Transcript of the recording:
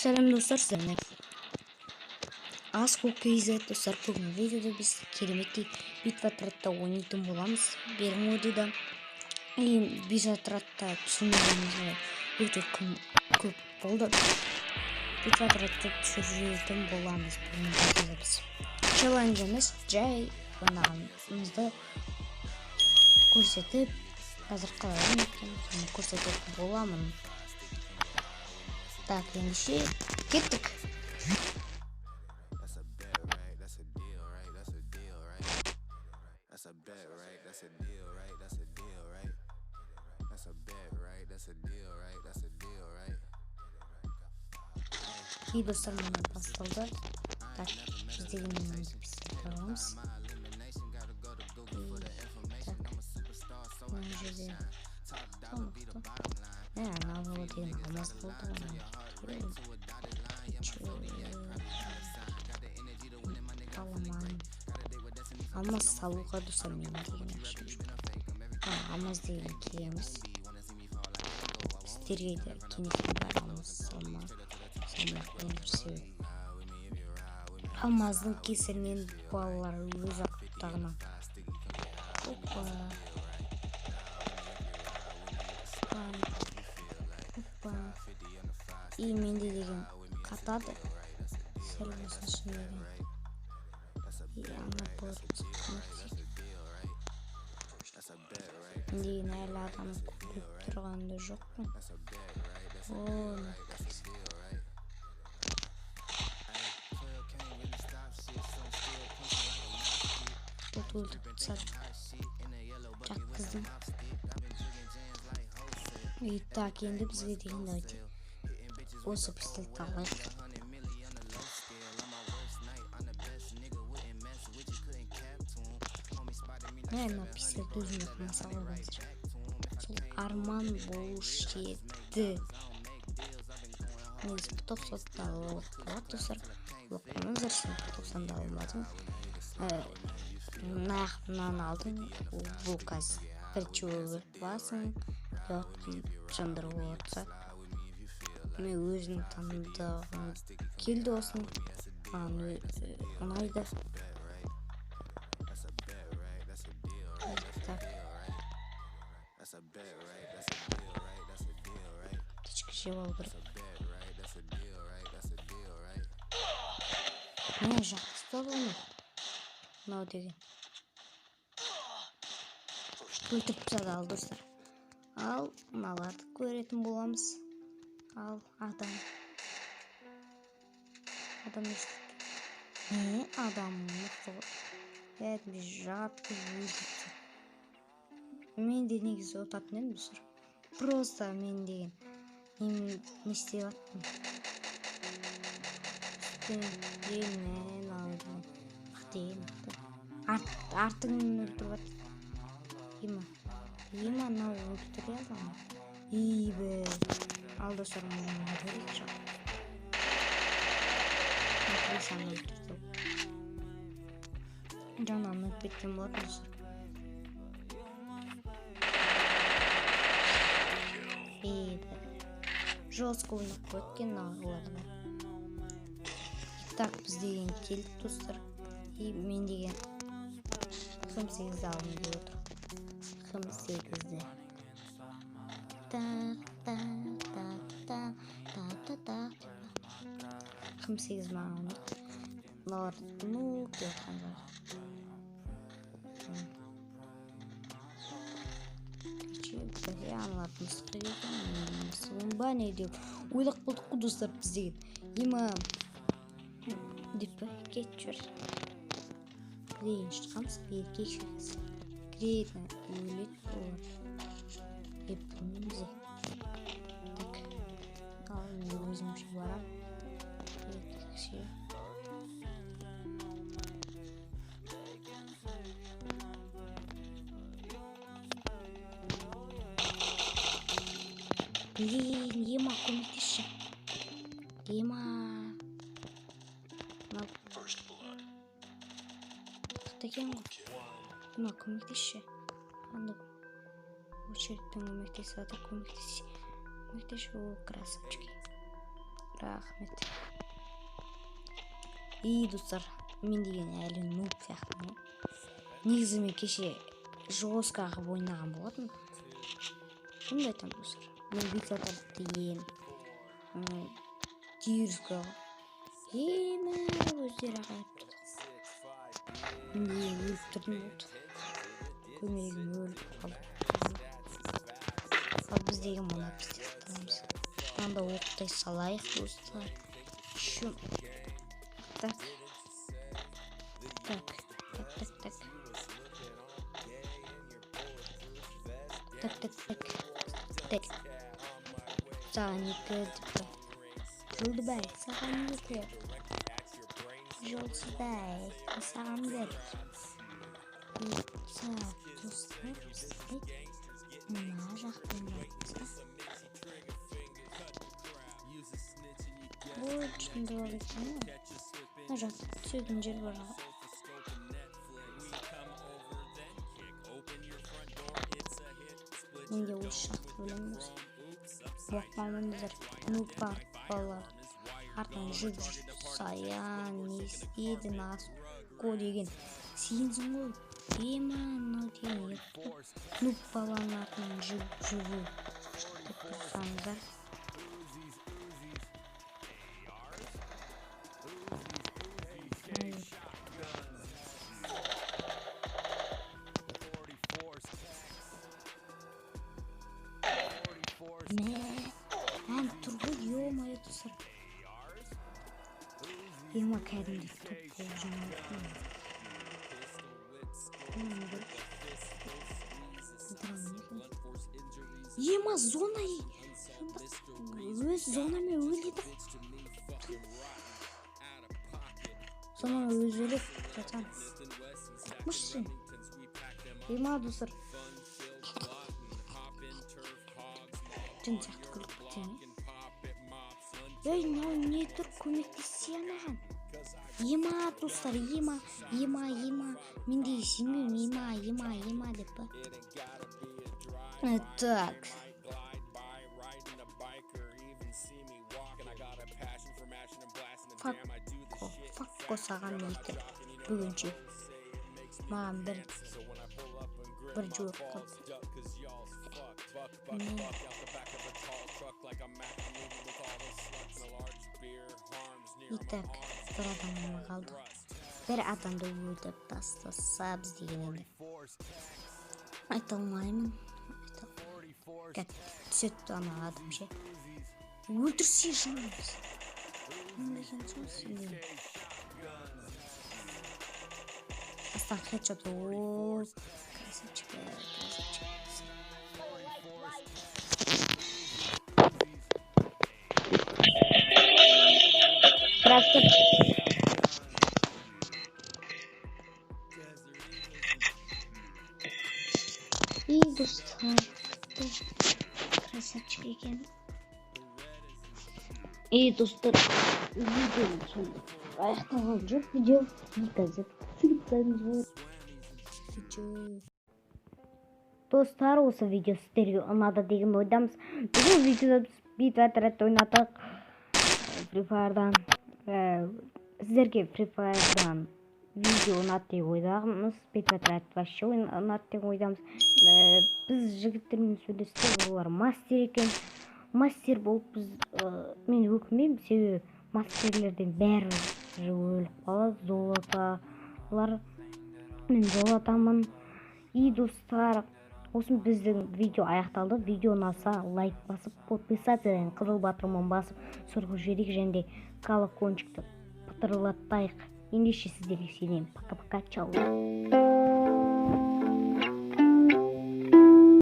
Selam dostlar, sizlerle AskOKZ dostlar. Bugün videoda biz кереметтей битва атратта ойнайтын боламыз. Берген ойда біз атратта түсінбегенімізге өте көп болды. Битва атратта түсіретін боламыз. Бүгін videода біз челленджіміз жай ойнағанымызды көрсетіп, қазір қалай екенін көрсететін боламын. Так, ендеше кеттік. И достар, мына басталды. Так, біз дегеннен біз аламыз. Так, мына жерде нағылы деген алмаз болды. Алмаз салуға достар, мен деген ақшам жоқ. Алмаз деген келеміз. Сіздерге де кеңесім бар, алмаз салмақ өндірсе. Алмаздың кесірінен балалар өз ақтарына. Опа. И менде деген қатады. Сәл болсын шынымен. И ана бұрт. Деген әлі адам көріп тұрғанды жоқпын. Өлтіп жатқыздым. И так, енді бізге деген давайте осы пистолетті алайық. Мына пистолет өзіме қымасаға бәзір. Сол арман болушы еді. Негізі P90 болады достар. Оқыңыздар, сен P90 алмадым. Нағынан алдым. Бұл қазір бір чуы басын. Жандыр болатса. Мен өзінің таңдағым келді осының. Ұнайды. Так. Тічкі жеп алу керек. Мен жақсы оны. Мынау деген. Өлтіріп тастады ал достар. Ал мыналарды көретін боламыз. Ал адам. Адам естіп. Адам мықты ғой. Бәдім жатқы өлтірді. Мен де негізі отатын едім достар. Просто мен деген не істеп аттым. Мен алдым. Артыңын өлтіріп аттым. Ема нау өлтіре аламын. Бе. Ал достар, мұны көрейік жоқ. Саны өлтірді. Жанан өтпеткен болады достар. Бе. Жостко ойнап өткен нағыларына. Так, біз деген келдік достар. И мен деген Х8 алым деп отыр. Х8-ді. Х8 маған лар нук деп отқан жар. Аналарды мысыққа келген. Сылымба не деп ойлақ болдық қой достар біз деген. Ема деп кет жүр. Кірейін шыққамыз, еркек шығыз. Кірейді, өлет болар. Епілмеміз. Так, ал мен өзім үшін барам. Еркек ше. Ема көмектесші. Ема. Қытакен ғой. Ема көмектесші. Андық. Очередтен көмектесі ата көмектесші. О, красавчики. рахмет. И достар, мен деген әлі нуб сияқтымын. Негізі мен кеше жесткаға ойнаған болатын. Кімді айтам достар? Мен битвадар деген тирска өздері ағайып тұрды. Мен өліп тұрдым болды. Көмегім өліп қалды. Ал біз деген мұна пістектірамыз. Анда оқтай салайық достар. Еще так. Саған екі депті. Жолдыбай, саған екі. Жолсызбай, саған бір. Достар, бізде мына жақтың батса. Бұл үшінде бар екен. Мына жақта түсетін жер бар. Менде осы жақты білеміз. Оқмауымыздар нуб бар балалар. Артынан жүк саян, не істеді, наско деген. Сенсің ғой. Мынау деген епті. Нуб баланың артынан жүгу. Деп тұрсаңыздар. Ән тұрғы ё-майы тұсыр. Ема кәдімді топ болып жамалықпын. Ема зона өз зонамен өледі. Зона өз өліп жатан. Мұшсын. Ема достар. Жын сияқты күліп бітемін. Ей, не тұр көмектесе маған. Ема достар, ема. Мен де сенбеймін, ема деп па. Так. Факко саған екі. Бүгінше. Маған бір жуық қалды. Итак, бір адамын қалды. Бір адамды өлтіріп тастаса біз деген енді. Айта алмаймын. Түсетті ана адам ше. Өлтірсе жынымыз. Деген соң сенден. Астан хедшот. Ооо. Красавчик. И достар, красавчик екен. И достар, видеоның соңында аяқталған жоқ. Видео қазір түсіріп достар, осы видео сіздерге ұнады деген ойдамыз. Бүгін видеода битватрет ойнадық. Free Fire'дан сіздерге Free Fire'дан видео ұнады деп ойдағымыз. Битватрет вообще ұнады деп ойдамыз. Біз жігіттермен сөйлестік, олар мастер екен. Мастер болып мен өкінбеймін, себебі мастерлерден бәрі өліп қалады. Золоталар, мен золотамын. И достар, осы біздің видео аяқталды. Видео ұнаса лайк басып, подписациядан қызыл батырман басып, сұрғы жіберейік және колокольчикті пытырлатайық. Ендеше сіздерге сенемін. Пока-пока, чао.